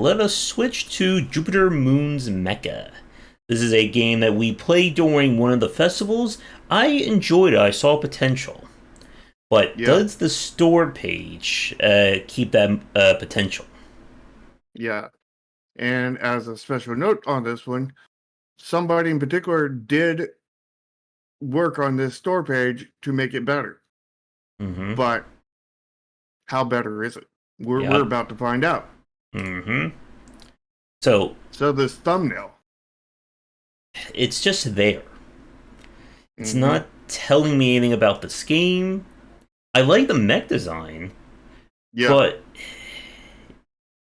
let us switch to Jupiter Moons Mecha. This is a game that we played during one of the festivals. I enjoyed it, I saw potential. But Yeah, does the store page keep that potential? yeah. And as a special note on this one, somebody in particular did work on this store page to make it better. Mm-hmm. But how better is it? We're Yep. about to find out. Mm-hmm. So, So this thumbnail. it's just there. It's Mm-hmm. not telling me anything about this game. I like the mech design, Yeah. but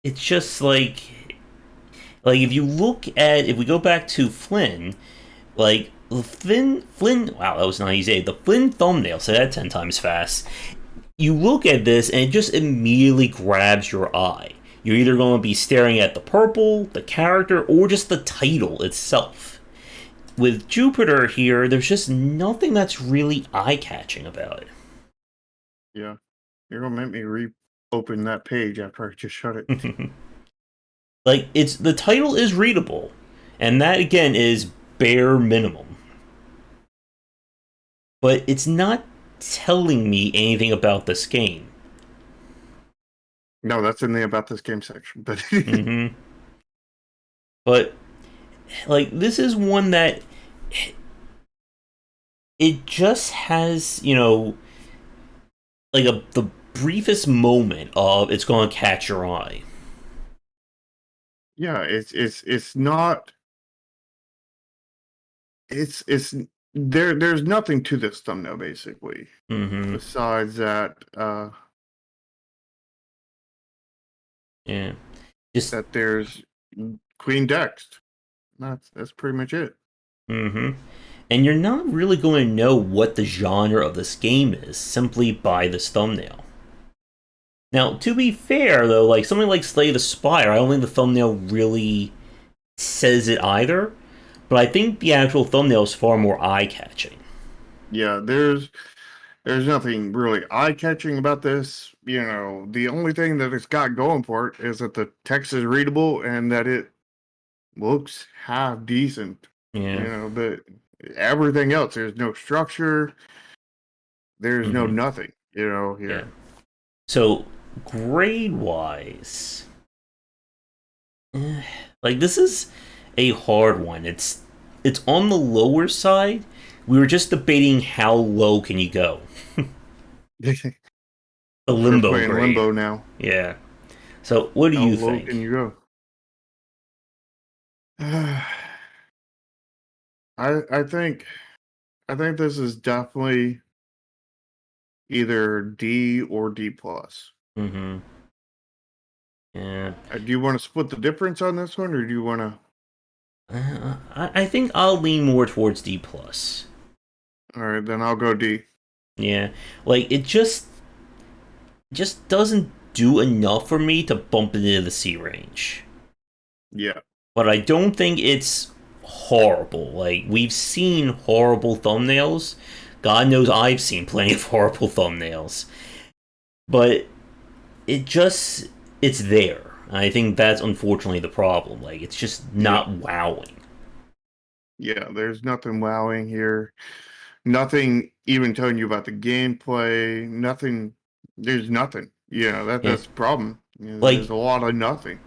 it's just like if you look at if we go back to Flynn, like Flynn, wow, that was not easy. The Flynn thumbnail, say that 10 times fast. You look at this and it just immediately grabs your eye. You're either going to be staring at the purple, the character, or just the title itself. With Jupiter here, there's just nothing that's really eye-catching about Yeah. You're gonna make me reopen that page after I just shut it. it. Like, it's the title is readable, and that again is bare minimum. But it's not telling me anything about this game. No, that's in the about this game section. But Mm-hmm. But like this is one that it just has, like the briefest moment of it's going to catch your eye. yeah, it's not it's there's nothing to this thumbnail basically. Mm-hmm. Besides that Yeah. Just that there's Queen Dex. That's pretty much it. mm-hmm. And you're not really going to know what the genre of this game is simply by this thumbnail. Now, to be fair though, like something like Slay the Spire, I don't think the thumbnail really says it either. But I think the actual thumbnail is far more eye-catching. Yeah, there's nothing really eye-catching about this. You know, the only thing that it's got going for it is that the text is readable and that it looks half decent. You Yeah. know, but everything else, there's no structure, there's no Mm-hmm. nothing, Yeah. here. So grade wise, like this is a hard one. It's on the lower side. We were just debating how low can you go. A We're limbo playing grade. Limbo now. Yeah. So what do How you low can think? you go? I think this is definitely either D or D plus. Mm-hmm. Yeah. Do you want to split the difference on this one, or do you want to? I think I'll lean more towards D plus. All right, then I'll go D. Yeah. Like it just doesn't do enough for me to bump it into the C range. Yeah, But I don't think it's horrible. Like we've seen horrible thumbnails. God knows I've seen plenty of horrible thumbnails. But it just it's there. I think that's unfortunately the problem. Like it's just yeah, not wowing. yeah. There's nothing wowing here. Nothing even telling you about the gameplay. Nothing. There's nothing. Yeah, Yeah. that's the problem. Like There's a lot of nothing.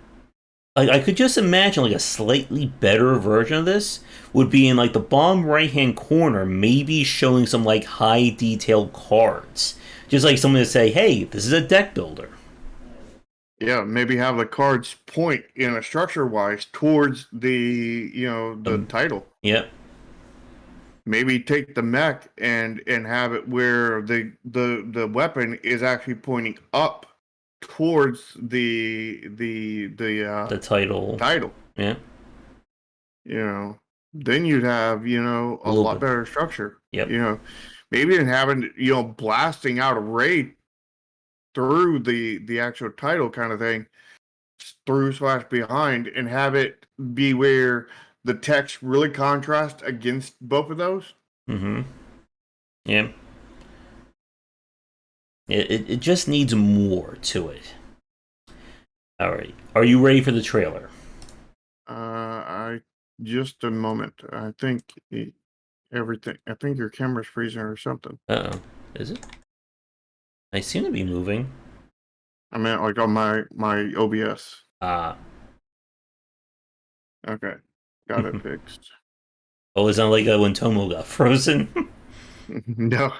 I could just imagine like a slightly better version of this would be in like the bottom right hand corner, maybe showing some like high detail cards. Just like someone to say, hey, this is a deck builder. Yeah, maybe have the cards point in a structure wise towards the Um, title. yep. Maybe take the mech and have it where the weapon is actually pointing up towards the The title. title. Yeah. You know, then you'd have A a little lot bit. better structure. Yep. Maybe even having blasting out a ray through the actual title kind of thing, through slash behind, and have it be where the text really contrast against both of those. Mm-hmm. Yeah. It just needs more to it. All right. Are you ready for the trailer? I just a moment. I think everything. I think your camera's freezing or something. Uh-oh. Is it? I seem to be moving. I meant like on my OBS. Ah. Okay, got it fixed. Oh, it's not like when Tomo got frozen. No.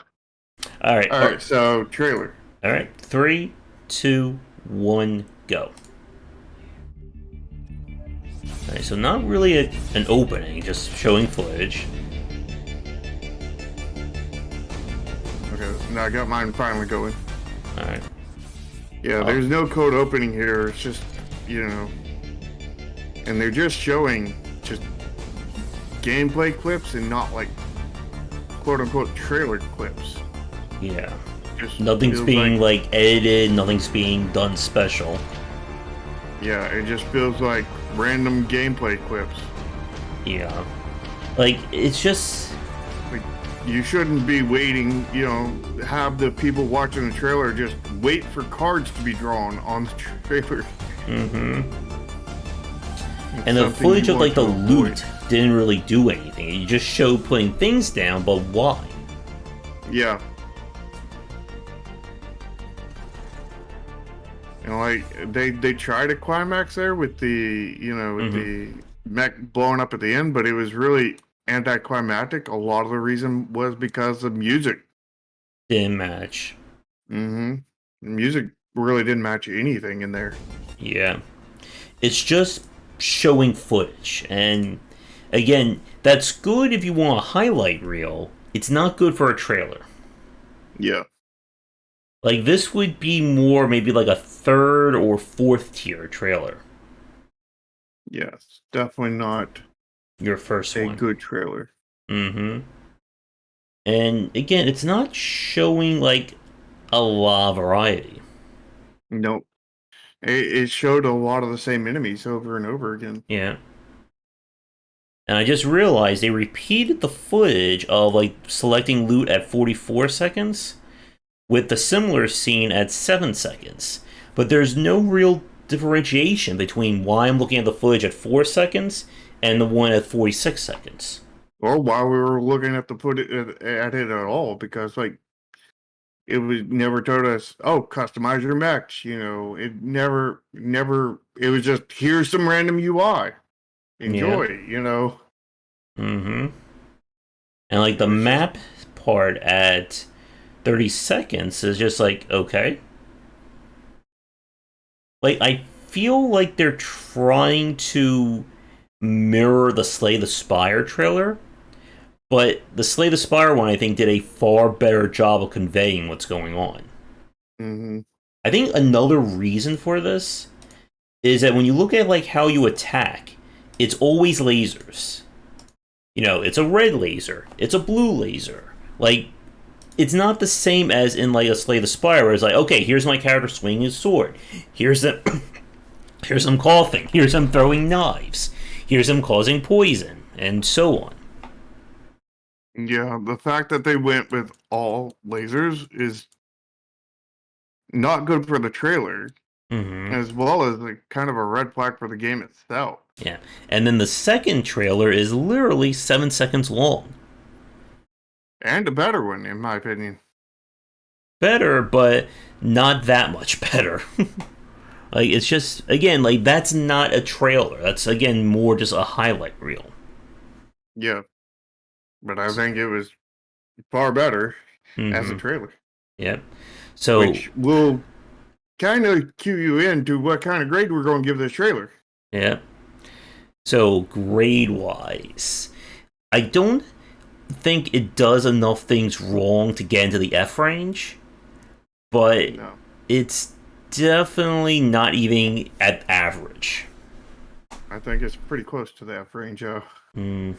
All right. All right. So trailer. All right. 3, 2, 1, go. All right. So not really an opening, just showing footage. Okay. Now I got mine finally going. All right. Yeah. Oh. There's no code opening here. It's just and they're just showing just gameplay clips and not like quote unquote trailer clips. Yeah. Just Nothing's feels being like edited. Nothing's being done special. Yeah, it just feels like random gameplay clips. Yeah. Like it's just. Like you shouldn't be waiting, have the people watching the trailer just wait for cards to be drawn on the trailer. Mm-hmm. And the footage of like the loot didn't really do anything. You just showed putting things down, but why? Yeah. Like they tried a climax there with the the mech blowing up at the end, but it was really anticlimactic. A lot of the reason was because of music. Didn't match. Mm-hmm. Music really didn't match anything in there. Yeah. It's just showing footage. And again, that's good if you want a highlight reel. It's not good for a trailer. Yeah. Like this would be more maybe like a third or fourth tier trailer. Yes. Definitely not Your first a one. good trailer. Mm-hmm. And again, it's not showing like a lot of variety. Nope. It showed a lot of the same enemies over and over again. Yeah. And I just realized they repeated the footage of like selecting loot at 44 seconds with the similar scene at 7 seconds. But there's no real differentiation between why I'm looking at the footage at 4 seconds and the one at 46 seconds. Or while we were looking at at it at all, because like it was never told us, oh, customize your mechs. It never. It was just here's some random UI. Enjoy. Yeah. Mm-hmm. And like the map part at 30 seconds is just like, okay. Like I feel like they're trying to mirror the Slay the Spire trailer, but the Slay the Spire one I think did a far better job of conveying what's going on. Mm-hmm. I think another reason for this is that when you look at like how you attack, it's always lasers. It's a red laser, it's a blue laser. Like it's not the same as in like a Slay the Spire, where it's like, okay, here's my character swinging his sword. Here's him coughing. Here's him throwing knives. Here's him causing poison, and so on. Yeah, the fact that they went with all lasers is not good for the trailer, as well as kind of a red flag for the game itself. Yeah, and then the second trailer is literally 7 seconds long. And a better one, in my opinion. Better, but not that much better. Like, it's just, again, like, that's not a trailer. That's, again, more just a highlight reel. Yeah. But I think it was far better as a trailer. Yep. So, which will kind of cue you into what kind of grade we're going to give this trailer. Yeah. So, grade-wise, I don't think it does enough things wrong to get into the F range, but it's definitely not even at average. I think it's pretty close to the F range, Yeah. And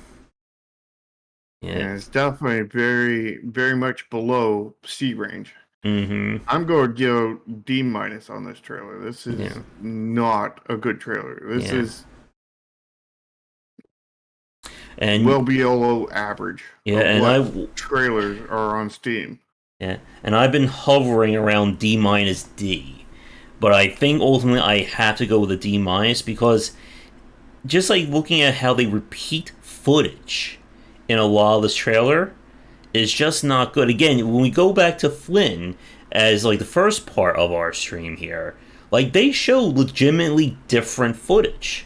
it's definitely very, very much below C range. I'm going to go D- on this trailer. This is not a good trailer. This is well below average. Yeah, and trailers are on Steam. Yeah, and I've been hovering around D-D. but I think ultimately I have to go with a D minus because just like looking at how they repeat footage in a lot of this trailer is just not good. Again, when we go back to Flynn as like the first part of our stream here, like they show legitimately different footage.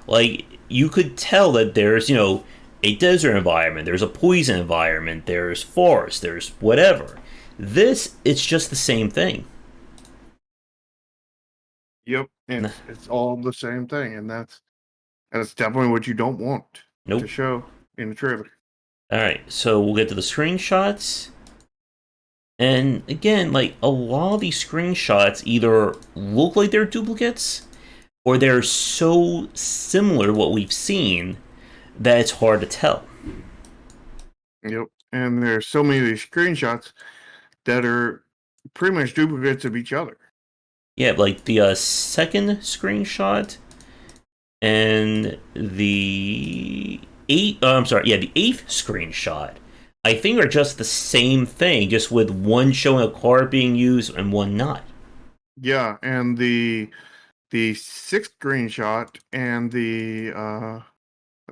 Like you could tell that there's, a desert environment, there's a poison environment, there's forest, there's whatever. This, it's just the same thing. Yep, it's all the same thing, and that's definitely what you don't want Nope. to show in the trailer. All right, so we'll get to the screenshots. And again, like a lot of these screenshots either look like they're duplicates or they're so similar to what we've seen that it's hard to tell. Yep, and there's so many of these screenshots that are pretty much duplicates of each other. Yeah, like the second screenshot and the the eighth screenshot, I think are just the same thing, just with one showing a card being used and one not. Yeah, and the sixth screenshot and the I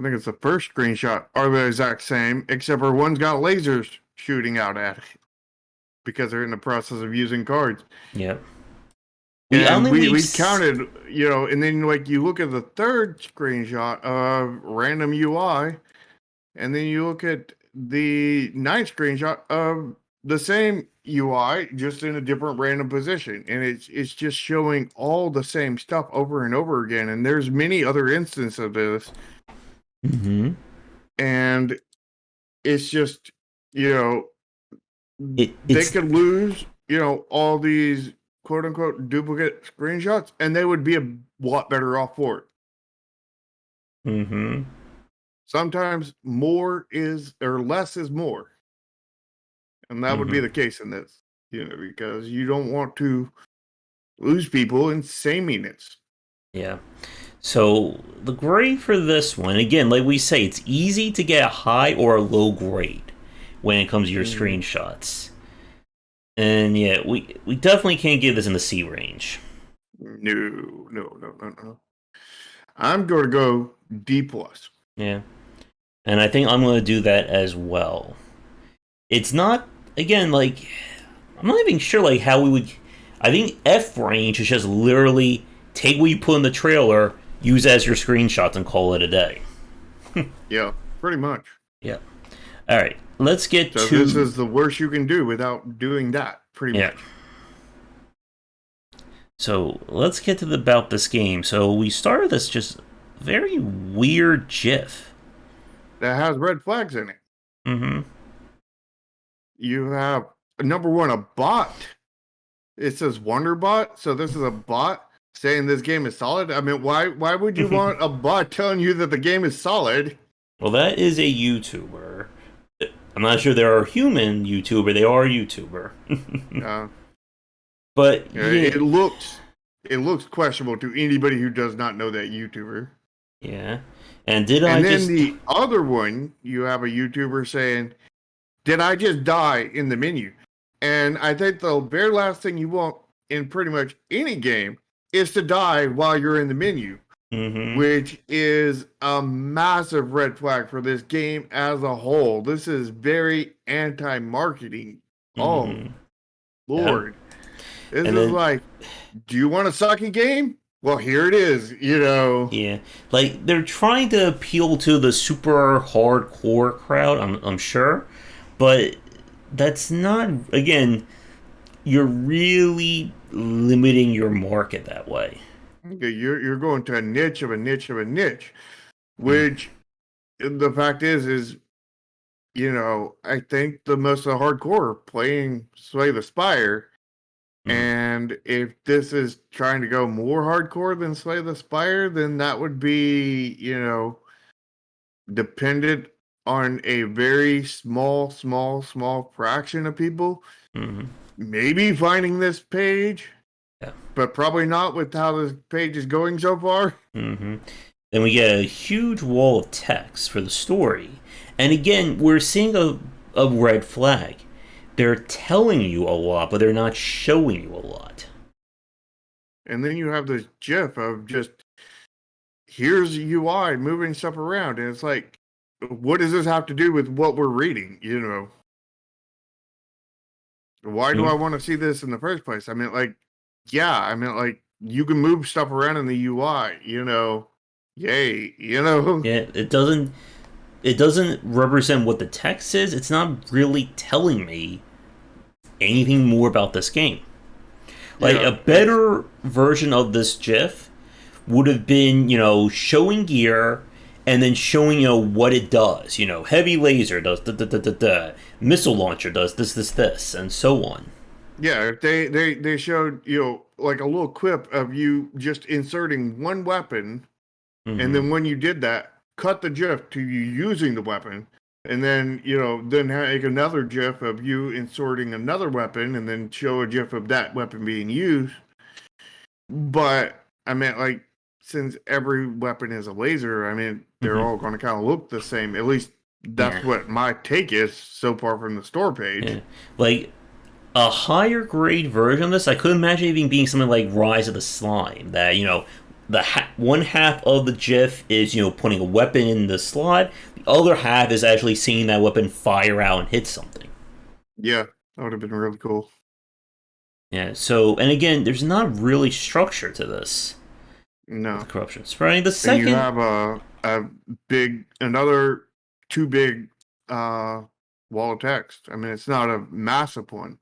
think it's the first screenshot are the exact same, except for one's got lasers shooting out at it because they're in the process of using cards. Yeah. We counted, and then like you look at the third screenshot of random UI, and then you look at the ninth screenshot of the same UI, just in a different random position, and it's just showing all the same stuff over and over again. And there's many other instances of this, and it's just they could lose all these quote unquote duplicate screenshots, and they would be a lot better off for it. Sometimes more is or less is more. And that would be the case in this, because you don't want to lose people in sameness. Yeah. So the grade for this one, again, like we say, it's easy to get a high or a low grade when it comes to your screenshots. And yeah, we definitely can't give this in the C range. No. I'm going to go D plus. Yeah. And I think I'm going to do that as well. It's not, again, like, I'm not even sure, like, how we would... I think F range is just literally take what you put in the trailer, use as your screenshots, and call it a day. Yeah, pretty much. Yeah. All right, let's get to... So this is the worst you can do without doing that, pretty much. So let's get to about this game. So we started this just very weird GIF. That has red flags in it. You have, number one, a bot. It says Wonderbot, so this is a bot saying this game is solid. I mean, why would you want a bot telling you that the game is solid? Well, that is a YouTuber. I'm not sure they're a human YouTuber. They are a YouTuber. But yeah, it looks questionable to anybody who does not know that YouTuber. Yeah. And then the other one, you have a YouTuber saying, "Did I just die in the menu?" And I think the very last thing you want in pretty much any game is to die while you're in the menu, which is a massive red flag for this game as a whole. This is very anti-marketing. Oh, Lord. Yeah. This is like, do you want a sucky game? Well, here it is, Yeah, like they're trying to appeal to the super hardcore crowd, I'm sure, but that's not. Again, you're really limiting your market that way. Okay, you're going to a niche of a niche of a niche, which the fact is, I think the most of the hardcore are playing Slay the Spire. And if this is trying to go more hardcore than Slay the Spire, then that would be, dependent on a very small fraction of people. Maybe finding this page, but probably not with how this page is going so far. Then we get a huge wall of text for the story. And again, we're seeing a red flag. They're telling you a lot, but they're not showing you a lot. and then you have this GIF of just here's UI moving stuff around, and it's like, what does this have to do with what we're reading? You know, why do I want to see this in the first place? I mean, like, yeah, I mean, like, you can move stuff around in the UI. You know, yay, you know. Yeah, it doesn't represent what the text is. It's not really telling me anything more about this game. Like Yeah, a better version of this GIF would have been, showing gear and then showing, what it does. Heavy laser does da da da da da, missile launcher does this, and so on. yeah. If they showed like a little clip of you just inserting one weapon, and Mm-hmm. then when you did that, cut the GIF to you using the weapon, and then then make another GIF of you inserting another weapon, and then show a GIF of that weapon being used. But I mean, like, since every weapon is a laser, I mean, they're Mm-hmm. all going to kind of look the same. At least that's Yeah, what my take is so far from the store page. yeah. Like a higher grade version of this, I could imagine even being something like Rise of the Slime. That the one half of the GIF is putting a weapon in the slot. The other half is actually seeing that weapon fire out and hit something. Yeah, that would have been really cool. Yeah. So, and again, there's not really structure to this with the No. corruption spreading. The And you second, have a another too big uh wall of text. I mean, it's not a massive one,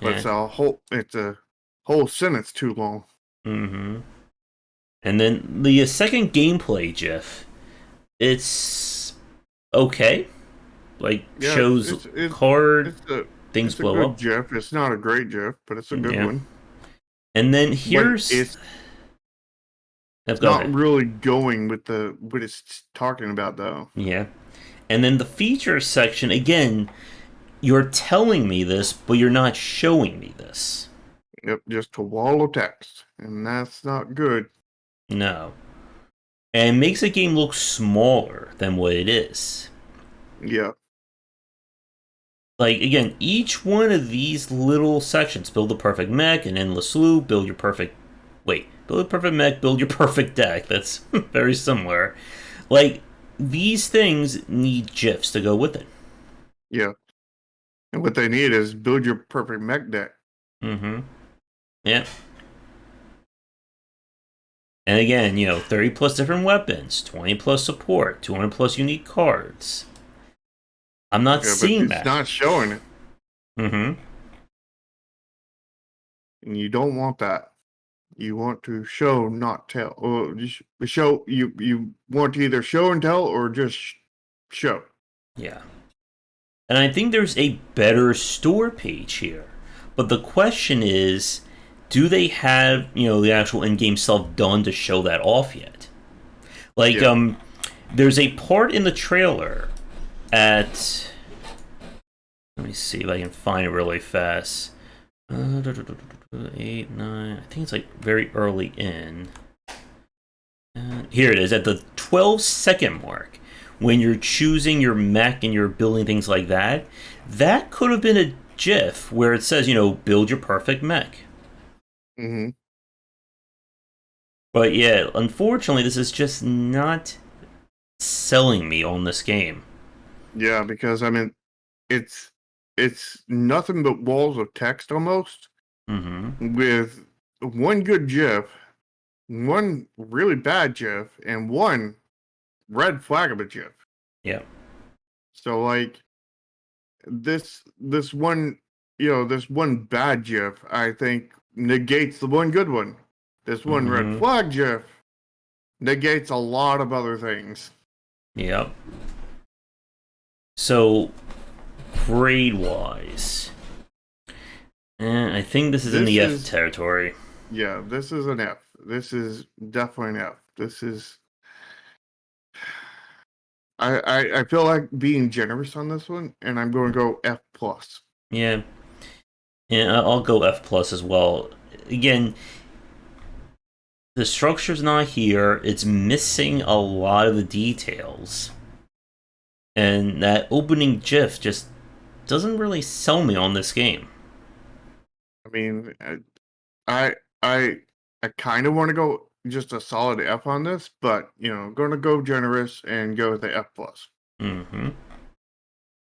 but yeah. it's a whole sentence too long. Mm-hmm. And then the second gameplay GIF, it's okay. Like Yeah, shows card it's a things it's a blow good up. GIF. It's not a great GIF, but it's a good Yeah. one. And then But here's, it's go not ahead. really going with the what it's talking about though. Yeah. And then the features section, again, you're telling me this, but you're not showing me this. Yep, just a wall of text, and that's not good. No. And it makes the game look smaller than what it is. Yeah, Like, again, each one of these little sections, build the perfect mech, an endless loop, build your perfect. Wait, build a perfect mech, build your perfect deck. That's very similar. Like, these things need GIFs to go with it. yeah. And what they need is build your perfect mech deck. Mm hmm. Yeah. And again, 30 plus different weapons, 20 plus support, 200 plus unique cards. I'm not Yeah, but seeing it's that. not showing it, Mm-hmm. and you don't want that. You want to show, not tell. Or show. You want to either show and tell, or just show. Yeah. And I think there's a better store page here. But the question is, do they have, the actual in-game stuff done to show that off yet? Like, Yeah. There's a part in the trailer at, let me see if I can find it really fast. 8, 9, I think it's like very early in. Here it is at the 12-second mark when you're choosing your mech and you're building things like that. That could have been a GIF where it says, build your perfect mech. Mm-hmm. But yeah, unfortunately, this is just not selling me on this game. Yeah, because I mean, it's it's nothing but walls of text almost, Mm-hmm. with one good GIF, one really bad GIF, and one red flag of a GIF. Yeah. So like this one, this one bad GIF, I think negates the one good one. This one red Mm-hmm. flag GIF negates a lot of other things. Yep. So, grade wise, I think this is in This the F is territory. Yeah, this is an F. This is definitely an F. This is I feel like being generous on this one, and I'm going to go F plus. Yeah. Yeah, I'll go F plus as well. Again, the structure's not here. It's missing a lot of the details. And that opening GIF just doesn't really sell me on this game. I mean, I I I kind of want to go just a solid F on this, but going to go generous and go with the F plus. Mm-hmm.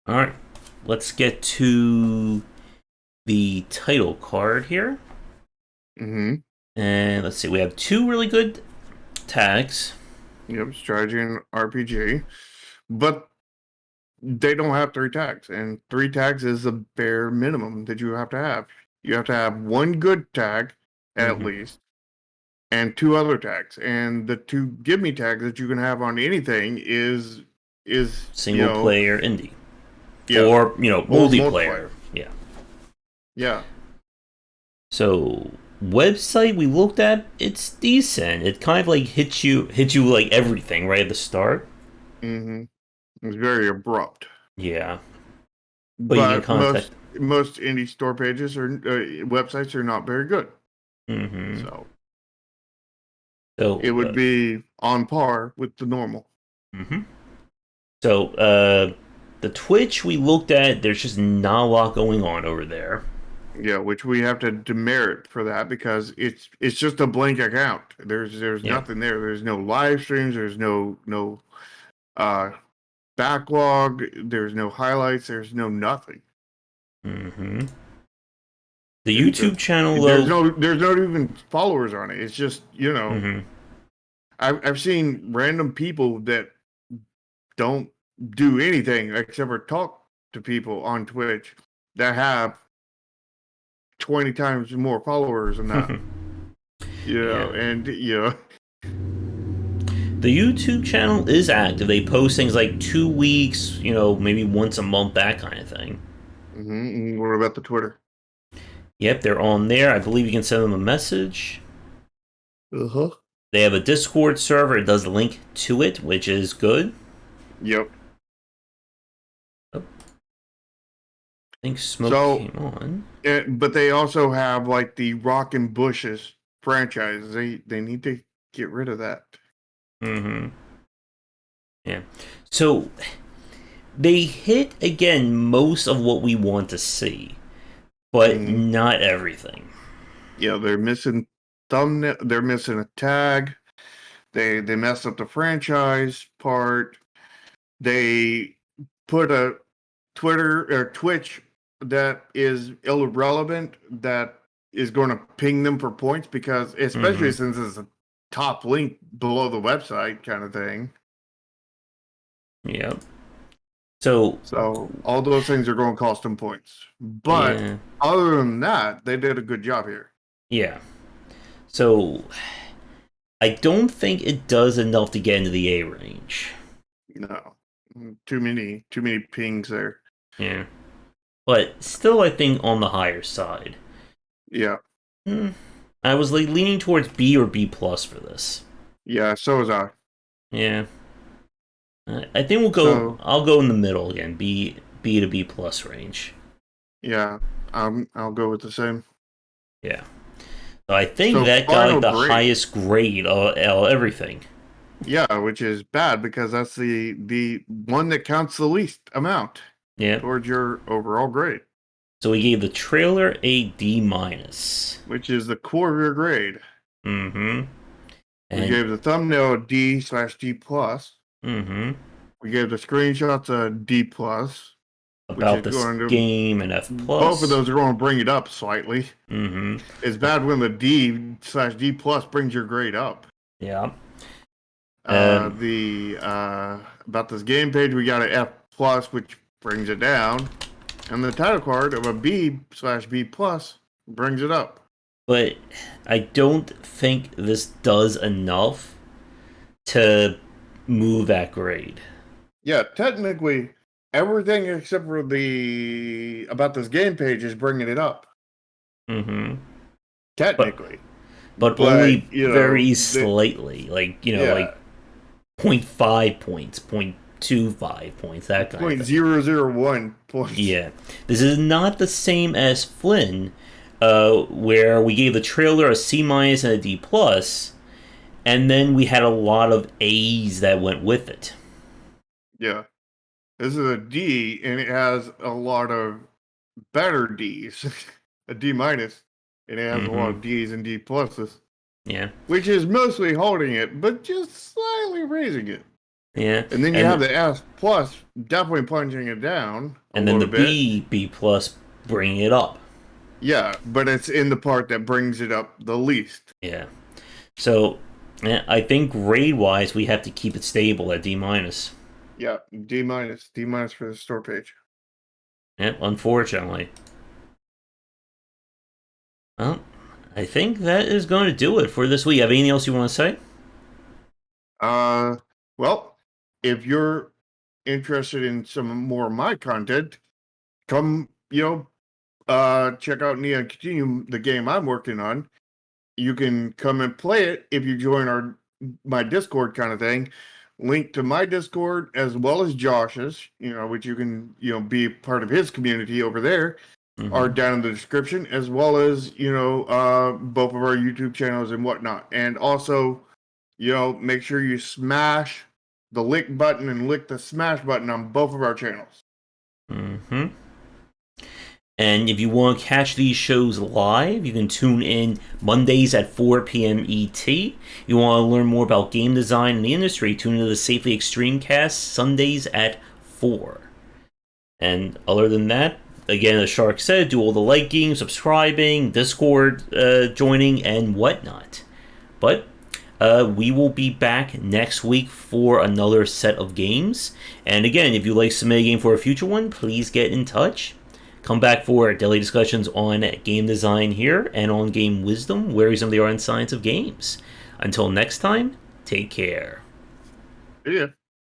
All right, let's get to the title card here, Mm-hmm. and let's see. We have two really good tags. Yep, strategy and RPG, but they don't have three tags, and three tags is the bare minimum that you have to have. You have to have one good tag at Mm-hmm. least, and two other tags. And the two give me tags that you can have on anything is Single player indie, yeah, or or multiplayer. multiplayer. Yeah. Yeah. So website we looked at, it's decent. It kind of like hits you like everything right at the start. Mm-hmm. It's very abrupt. Yeah, but you can But contact. most indie store pages or websites are not very good. Mm-hmm. So it So, would be on par with the normal. mm-hmm. So the Twitch we looked at, there's just not a lot going on over there. Yeah, which we have to demerit for that because it's just a blank account. There's Yeah. nothing there. There's no live streams. There's no uh backlog. There's no highlights. There's no nothing. Mm-hmm. The It's YouTube just channel though. there's not even followers on it. It's just Mm-hmm. I've seen random people that don't do anything except for talk to people on Twitch that have 20 times more followers than that. Yeah. And The YouTube channel is active. They post things like 2 weeks, maybe once a month, that kind of thing. What about the Twitter? Yep, they're on there. I believe you can send them a message. Uh-huh. They have a Discord server. It does link to it, which is good. Yep. Oh, I think Smoke So, came on. but they also have like the Rock and Bushes franchise. They need to get rid of that. Mm-hmm. Yeah. So they hit again most of what we want to see, but Mm-hmm. not everything. Yeah, they're missing thumbnail. They're missing a tag. They messed up the franchise part. They put a Twitter or Twitch that is irrelevant that is going to ping them for points because especially Mm-hmm. since it's a top link below the website kind of thing. Yep. So So all those things are going to cost them points. But yeah, other than that, they did a good job here. yeah. So I don't think it does enough to get into the A range. No. Too many pings there. Yeah. But still, I think on the higher side. Yeah. Hmm. I was like leaning towards B or B plus for this. Yeah, so was I. Yeah. I think we'll go. So I'll go in the middle again. B to B plus range. yeah, I'll go with the same. Yeah. So I think So that got like final the grade. highest grade of everything. Yeah, which is bad because that's the one that counts the least amount Yeah. towards your overall grade, So we gave the trailer a D minus. which is the core of your grade. Mm-hmm. We And gave the thumbnail a D/D plus. mm-hmm. We gave the screenshots a D plus, which About is this going to game and F both of plus. those are going to bring it up slightly. Mm-hmm. It's bad when the D/D plus brings your grade up. Yeah. Um. The about this game page we got an F plus, which brings it down, and the title card of a B/B plus brings it up. But I don't think this does enough to move that grade. Yeah, technically everything except for the about this game page is bringing it up. Mm-hmm. But Technically, but but only very slightly. Like yeah, like 0.5 points, 0.25 points, that kind of point thing. 0.001 points. Yeah. This is not the same as Flynn, where we gave the trailer a C minus and a D plus, and then we had a lot of A's that went with it. Yeah, this is a D, and it has a lot of better D's. A D minus. and it has a lot Mm-hmm. of D's and D pluses, Yeah. which is mostly holding it, but just slightly raising it. Yeah. And then you have And the S plus, definitely plunging it down a and then the little bit. B plus bringing it up. Yeah, but it's in the part that brings it up the least. Yeah. So yeah, I think grade wise we have to keep it stable at D minus. Yeah, D minus, D minus for the store page. Yep, unfortunately. Well, I think that is going to do it for this week. Have anything else you want to say? Uh, well, if you're interested in some more of my content, come, check out Neon Continuum, the game I'm working on. You can come and play it if you join my Discord kind of thing. Link to my Discord as well as Josh's, which you can, be part of his community over there, are Mm-hmm. down in the description, as well as, both of our YouTube channels and whatnot. And also, make sure you smash the like button and lick the smash button on both of our channels. Mm-hmm. And if you want to catch these shows live, you can tune in Mondays at 4 p.m. ET. You want to learn more about game design and the industry, tune into the Safely Extreme cast Sundays at 4. And other than that, again, as Shark said, do all the liking, subscribing, Discord joining, and whatnot. But we will be back next week for another set of games. And again, if you'd like to submit a game for a future one, please get in touch. Come back for daily discussions on game design here and on game wisdom, where some of the art and science of games. Until next time, take care. Yeah.